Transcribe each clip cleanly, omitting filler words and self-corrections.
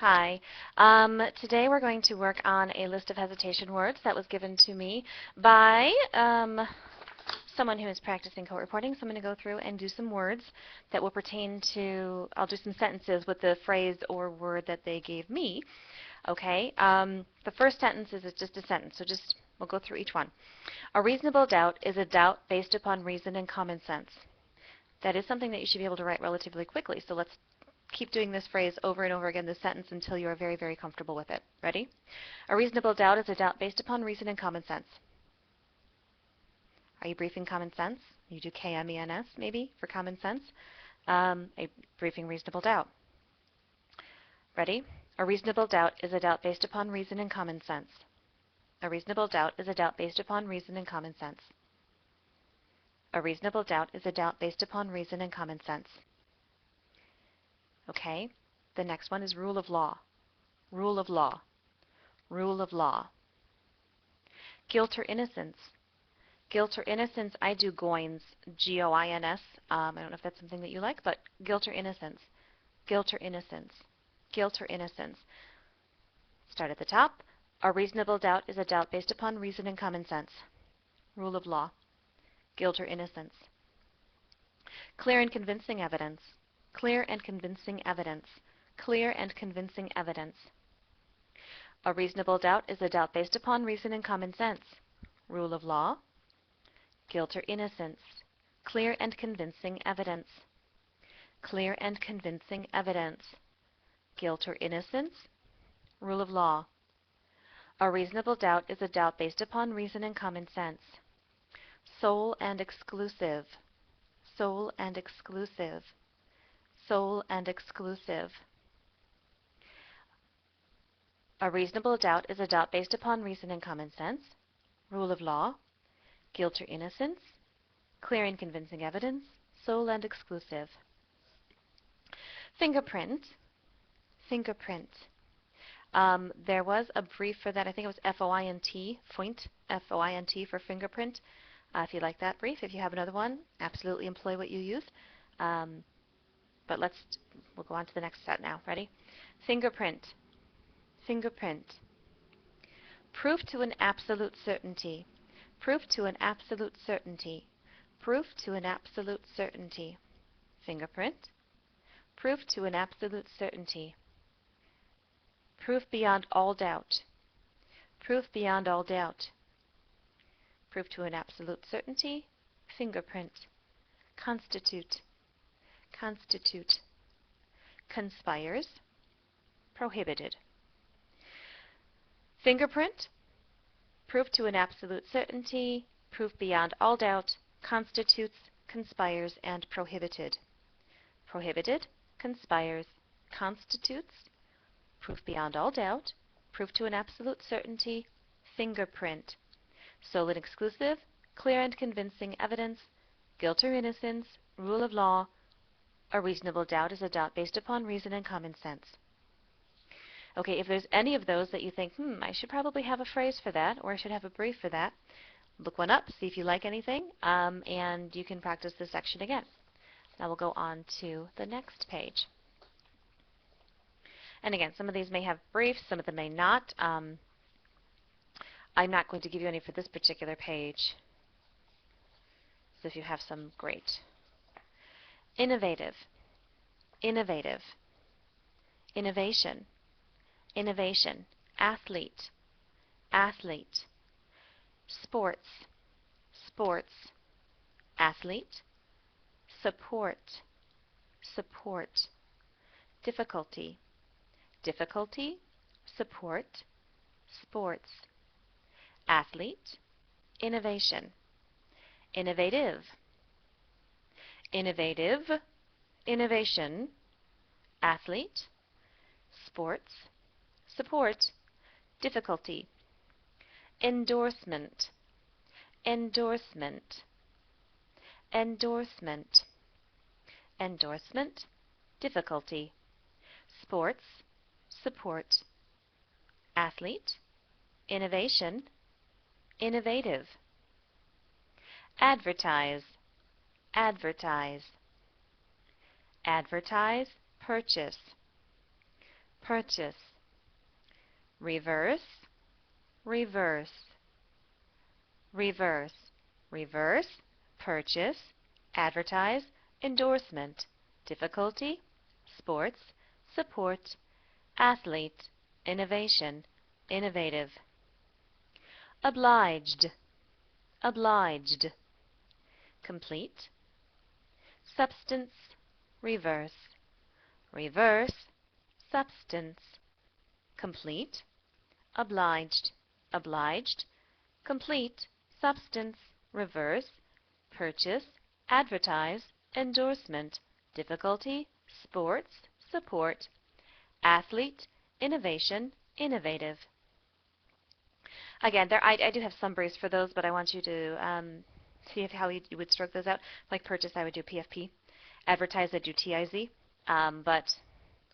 Hi. Today we're going to work on a list of hesitation words that was given to me by someone who is practicing court reporting. So I'm going to go through and do some words that will pertain to, I'll do some sentences with the phrase or word that they gave me. Okay. The first sentence is just a sentence, so we'll go through each one. A reasonable doubt is a doubt based upon reason and common sense. That is something that you should be able to write relatively quickly, so let's keep doing this phrase over and over again, this sentence, until you are very, very comfortable with it. Ready? A reasonable doubt is a doubt based upon reason and common sense. Are you briefing common sense? You do KMENS, maybe, for common sense. A briefing reasonable doubt. Ready? A reasonable doubt is a doubt based upon reason and common sense. A reasonable doubt is a doubt based upon reason and common sense. A reasonable doubt is a doubt based upon reason and common sense. Okay, the next one is rule of law. Rule of law. Rule of law. Guilt or innocence. Guilt or innocence, I do GOINS, G-O-I-N-S. I don't know if that's something that you like, but guilt or innocence. Guilt or innocence. Guilt or innocence. Start at the top. A reasonable doubt is a doubt based upon reason and common sense. Rule of law. Guilt or innocence. Clear and convincing evidence. Clear and convincing evidence. Clear and convincing evidence. A reasonable doubt is a doubt based upon reason and common sense. Rule of law. Guilt or innocence. Clear and convincing evidence. Clear and convincing evidence. Guilt or innocence. Rule of law. A reasonable doubt is a doubt based upon reason and common sense. Sole and exclusive. Sole and exclusive. Sole and exclusive. A reasonable doubt is a doubt based upon reason and common sense. Rule of law. Guilt or innocence. Clear and convincing evidence. Sole and exclusive. Fingerprint. Fingerprint. There was a brief for that. I think it was F-O-I-N-T, Foint, F-O-I-N-T for fingerprint. If you like that brief, if you have another one, absolutely employ what you use. But we'll go on to the next set now. Ready? Fingerprint. Fingerprint. Proof to an absolute certainty. Proof to an absolute certainty. Proof to an absolute certainty. Fingerprint. Proof to an absolute certainty. Proof beyond all doubt. Proof beyond all doubt. Proof to an absolute certainty. Fingerprint. Constitute. Constitute. Conspires. Prohibited. Fingerprint. Proof to an absolute certainty. Proof beyond all doubt. Constitutes, conspires, and prohibited. Prohibited. Conspires. Constitutes. Proof beyond all doubt. Proof to an absolute certainty. Fingerprint. Sole and exclusive. Clear and convincing evidence. Guilt or innocence. Rule of law. A reasonable doubt is a doubt based upon reason and common sense. Okay, if there's any of those that you think, I should probably have a phrase for that, or I should have a brief for that, look one up, see if you like anything, and you can practice this section again. Now we'll go on to the next page. And again, some of these may have briefs, some of them may not. I'm not going to give you any for this particular page. So if you have some, great. Innovative. Innovative. Innovation. Innovation. Athlete. Athlete. Sports. Sports. Athlete. Support. Support. Difficulty. Difficulty. Support. Sports. Athlete. Innovation. Innovative. Innovative. Innovation. Athlete. Sports. Support. Difficulty. Endorsement. Endorsement. Endorsement. Endorsement. Difficulty. Sports. Support. Athlete. Innovation. Innovative. Advertise. Advertise. Advertise. Purchase. purchase, reverse, reverse, reverse, reverse, purchase, advertise, endorsement, difficulty, sports, support, athlete, innovation, innovative. Obliged, obliged. Complete, substance, reverse, reverse, substance. Complete, obliged, obliged, complete, substance, reverse, purchase, advertise, endorsement, difficulty, sports, support, athlete, innovation, innovative. Again, I do have summaries for those, but I want you to see how you would stroke those out. Like purchase, I would do PFP. Advertise, I do TIZ. But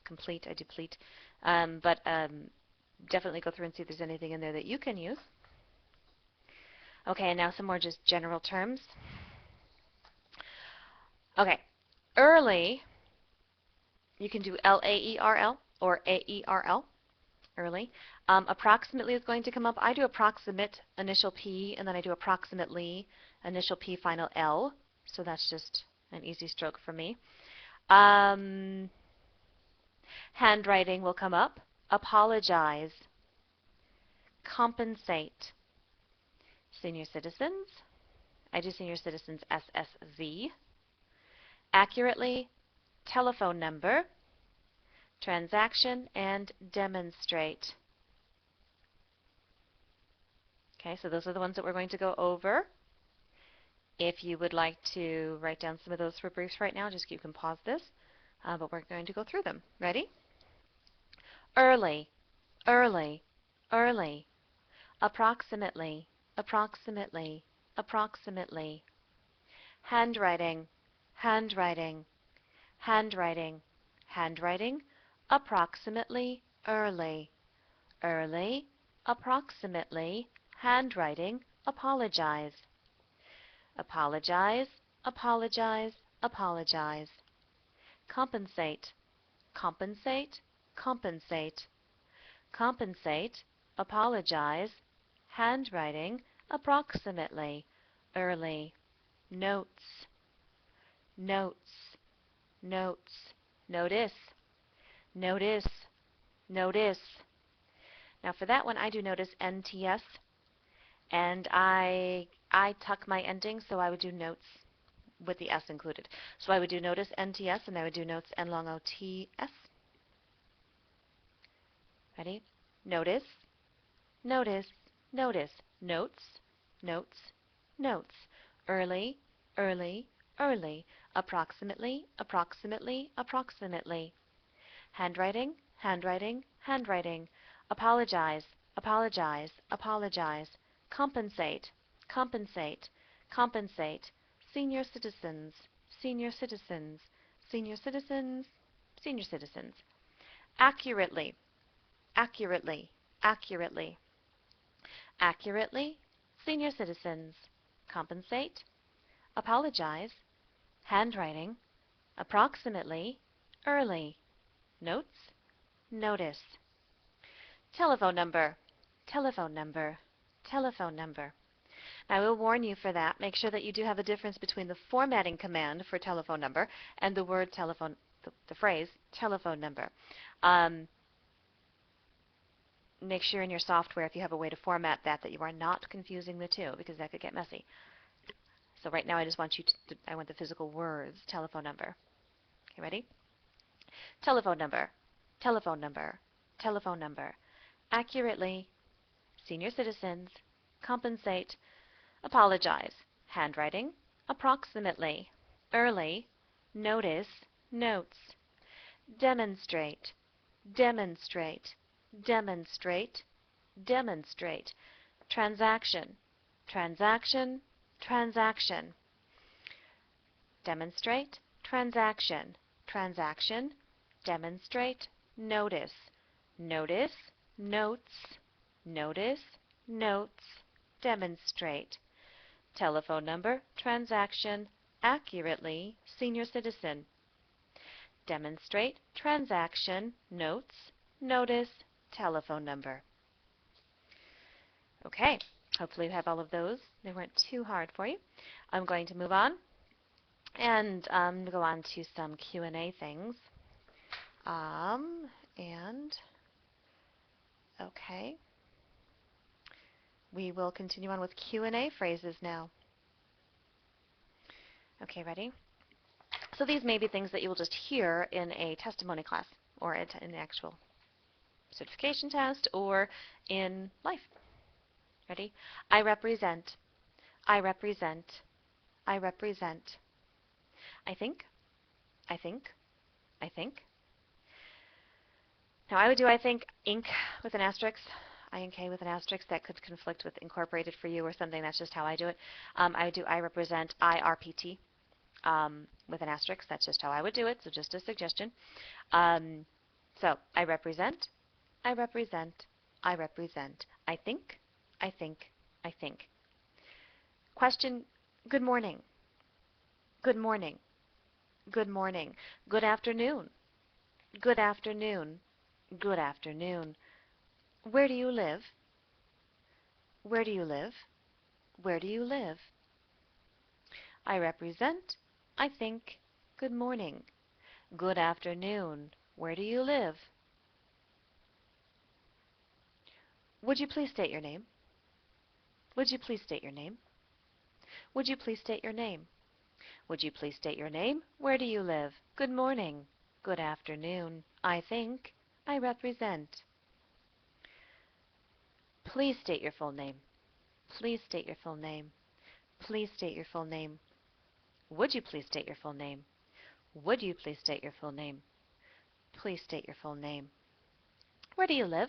complete, I do pleat. But definitely go through and see if there's anything in there that you can use. Okay, and now some more just general terms. Okay, early, you can do L-A-E-R-L or A-E-R-L, early. Approximately is going to come up. I do approximate initial P, and then I do approximately initial P final L, so that's just an easy stroke for me. Handwriting will come up. Apologize, compensate. Senior citizens, I do senior citizens SSV. Accurately, telephone number, transaction, and demonstrate. Okay, so those are the ones that we're going to go over. If you would like to write down some of those for briefs right now, just you can pause this, but we're going to go through them. Ready? Early, early, early. Approximately, approximately, approximately. Handwriting, handwriting, handwriting, handwriting. Approximately, early, early, approximately. Handwriting, apologize. Apologize, apologize, apologize. Compensate, compensate, compensate. Compensate, apologize. Handwriting, approximately, early. Notes, notes, notes. Notice, notice, notice. Now for that one I do notice NTS, and I tuck my ending, so I would do notes with the S included. So I would do notice NTS, and I would do notes N long O T S. Ready? Notice, notice, notice. Notes, notes, notes. Early, early, early. Approximately, approximately, approximately. Handwriting, handwriting, handwriting. Apologize, apologize, apologize. Compensate, compensate, compensate. Senior citizens, senior citizens, senior citizens, senior citizens. Accurately, accurately, accurately. Accurately, senior citizens. Compensate, apologize. Handwriting, approximately, early. Notes, notice. Telephone number, telephone number, telephone number. Now, I will warn you for that. Make sure that you do have a difference between the formatting command for telephone number and the word telephone, the phrase telephone number. Make sure in your software, if you have a way to format that, that you are not confusing the two, because that could get messy. So right now I just want you to, I want the physical words, telephone number. Okay, ready? Telephone number, telephone number, telephone number. Accurately, senior citizens, compensate, apologize. Handwriting, approximately, early, notice, notes. Demonstrate, demonstrate, demonstrate, demonstrate. Transaction, transaction, transaction. Demonstrate, transaction, transaction. Demonstrate, notice, notice, notes, notice, notes. Demonstrate. Telephone number, transaction, accurately, senior citizen. Demonstrate, transaction, notes, notice, telephone number. Okay, hopefully you have all of those. They weren't too hard for you. I'm going to move on and go on to some Q&A things. And, okay, we will continue on with Q&A phrases now. Okay, ready? So these may be things that you will just hear in a testimony class or in the actual certification test or in life. Ready? I represent. I represent. I represent. I think. I think. I think. Now I would do I think ink with an asterisk. INK with an asterisk. That could conflict with incorporated for you or something. That's just how I do it. I would do I represent IRPT with an asterisk. That's just how I would do it. So just a suggestion. So I represent. I represent. I represent. I think. I think. I think. Question. Good morning. Good morning. Good morning. Good afternoon. Good afternoon. Good afternoon. Where do you live? Where do you live? Where do you live? I represent. I think. Good morning. Good afternoon. Where do you live? Would you please state your name? Would you please state your name? Would you please state your name? Would you please state your name? Where do you live? Good morning. Good afternoon. I think. I represent. Please state your full name. Please state your full name. Please state your full name. Would you please state your full name? Would you please state your full name? Please state your full name. Where do you live?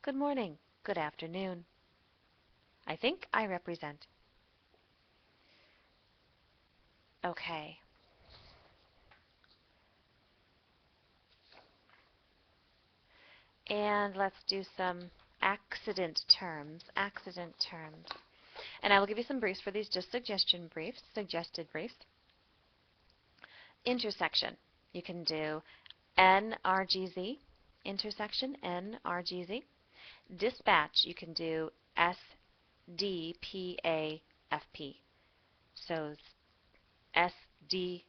Good morning. Good afternoon. I think. I represent. Okay. And let's do some accident terms. Accident terms. And I will give you some briefs for these, just suggested briefs. Intersection. You can do NRGZ, intersection, NRGZ. Dispatch, you can do SDPAFP. So SDPAFP.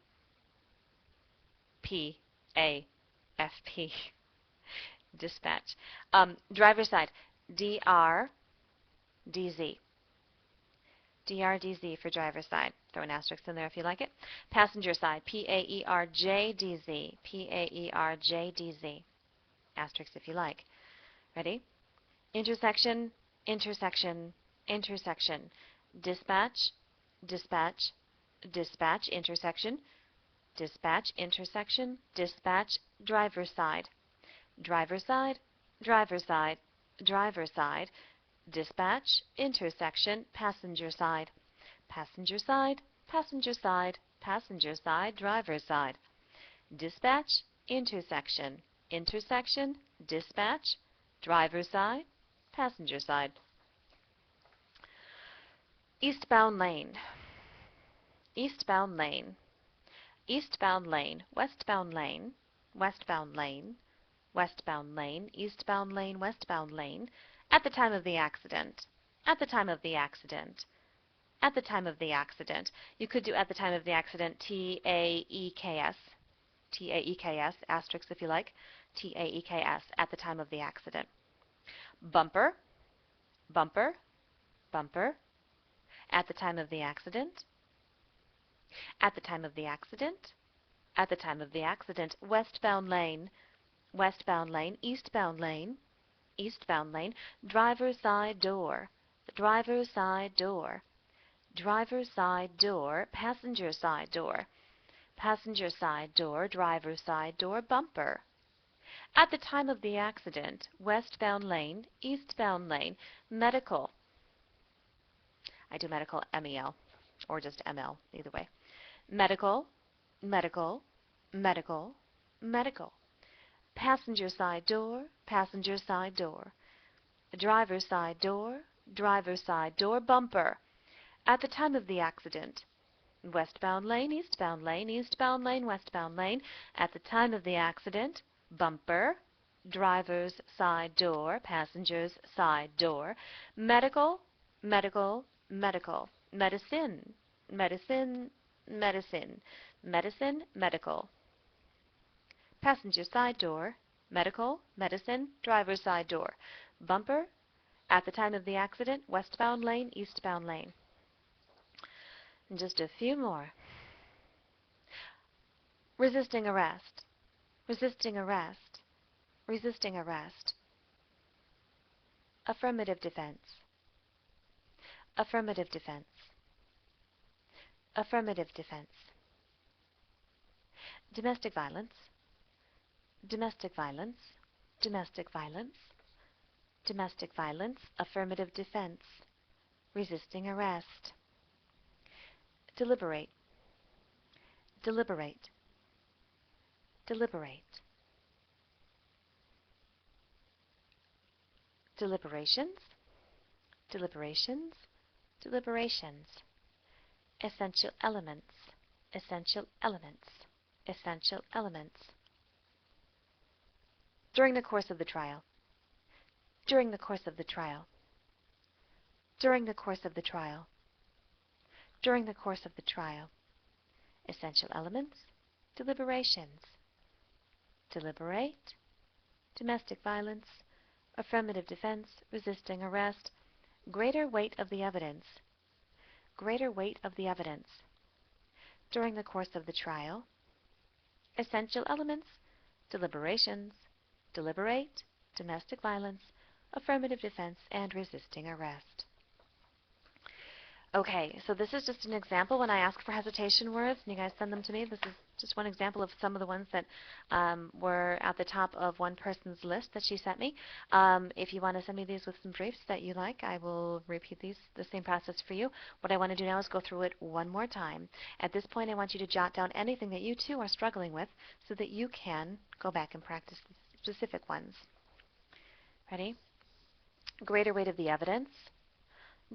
Dispatch. Driver's side, DRDZ. DRDZ for driver's side. Throw an asterisk in there if you like it. Passenger side, PAERJDZ. PAERJDZ. Asterisk if you like. Ready? Intersection, intersection, intersection. Dispatch, dispatch, dispatch, intersection. Dispatch, intersection, dispatch, driver's side. Driver's side, driver's side, driver's side. Dispatch, intersection, passenger side. Passenger side, passenger side, passenger side, driver's side. Dispatch, intersection, intersection, dispatch, driver's side, passenger side. Eastbound lane. Eastbound lane. Eastbound lane, westbound lane, westbound lane, westbound lane, eastbound lane, westbound lane, at the time of the accident, at the time of the accident, at the time of the accident. You could do at the time of the accident, TAEKS, TAEKS, asterisk if you like, TAEKS, at the time of the accident. Bumper, bumper, bumper, at the time of the accident, at the time of the accident, at the time of the accident. Westbound lane, westbound lane, eastbound lane, eastbound lane. Driver's side door, driver's side door, driver's side door, passenger side door, passenger side door, driver's side door. Bumper. At the time of the accident, westbound lane, eastbound lane. Medical. I do medical MEL or just ML, either way. Medical, medical, medical, medical. Passenger side door, passenger side door. Driver's side door, driver's side door. Bumper. At the time of the accident. Westbound lane, eastbound lane, eastbound lane, westbound lane. At the time of the accident. Bumper, driver's side door, passenger's side door. Medical, medical, medical. Medicine, medicine, medicine. Medicine, medical. Passenger side door, medical, medicine, driver's side door. Bumper, at the time of the accident, westbound lane, eastbound lane. And just a few more. Resisting arrest, resisting arrest, resisting arrest. Affirmative defense, affirmative defense, affirmative defense. Domestic violence, domestic violence, domestic violence, domestic violence, affirmative defense, resisting arrest. Deliberate, deliberate, deliberate. Deliberations, deliberations, deliberations. Essential elements, essential elements, essential elements. During the course of the trial, during the course of the trial, during the course of the trial, during the course of the trial. Essential elements, deliberations. Deliberate, domestic violence, affirmative defense, resisting arrest, greater weight of the evidence, greater weight of the evidence. During the course of the trial. Essential elements, deliberations, deliberate, domestic violence, affirmative defense, and resisting arrest. Okay, so this is just an example when I ask for hesitation words and you guys send them to me. This is just one example of some of the ones that were at the top of one person's list that she sent me. If you want to send me these with some briefs that you like, I will repeat the same process for you. What I want to do now is go through it one more time. At this point, I want you to jot down anything that you too are struggling with so that you can go back and practice the specific ones. Ready? Greater weight of the evidence.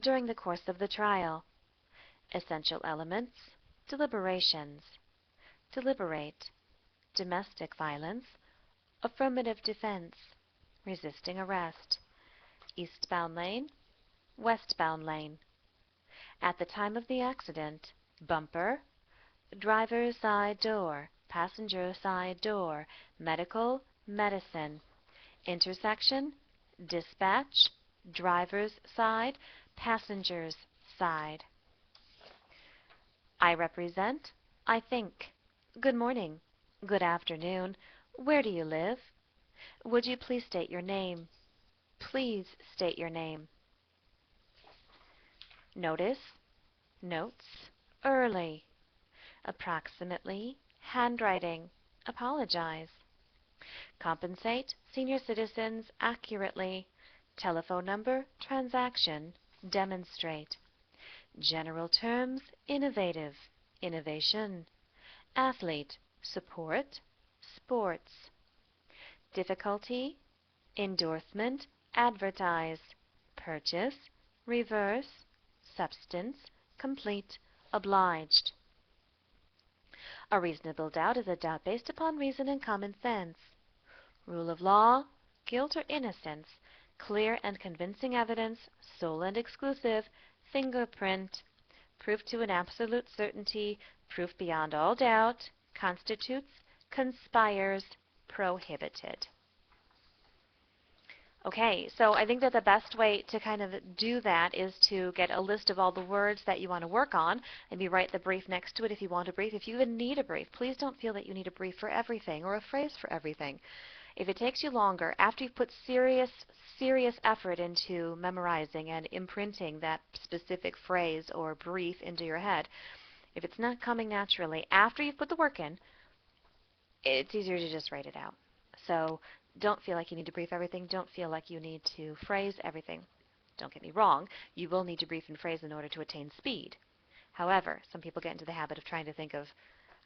During the course of the trial. Essential elements, deliberations, deliberate, domestic violence, affirmative defense, resisting arrest, eastbound lane, westbound lane. At the time of the accident, bumper, driver's side door, passenger side door, medical, medicine, intersection, dispatch, driver's side, passenger's side. I represent, I think. Good morning. Good afternoon. Where do you live? Would you please state your name? Please state your name. Notice, notes, early. Approximately, handwriting, apologize. Compensate senior citizens accurately. Telephone number, transaction, demonstrate. General terms, innovative, innovation. Athlete, support, sports. Difficulty, endorsement, advertise. Purchase, reverse, substance, complete, obliged. A reasonable doubt is a doubt based upon reason and common sense. Rule of law, guilt or innocence, clear and convincing evidence, sole and exclusive, fingerprint, proof to an absolute certainty, proof beyond all doubt, constitutes, conspires, prohibited. Okay, so I think that the best way to kind of do that is to get a list of all the words that you want to work on, and you write the brief next to it if you want a brief. If you even need a brief, please don't feel that you need a brief for everything or a phrase for everything. If it takes you longer, after you've put serious effort into memorizing and imprinting that specific phrase or brief into your head, if it's not coming naturally, after you've put the work in, it's easier to just write it out. So don't feel like you need to brief everything. Don't feel like you need to phrase everything. Don't get me wrong, you will need to brief and phrase in order to attain speed. However, some people get into the habit of trying to think of,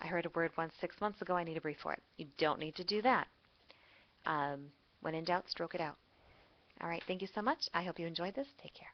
I heard a word once 6 months ago, I need a brief for it. You don't need to do that. When in doubt, stroke it out. All right, thank you so much. I hope you enjoyed this. Take care.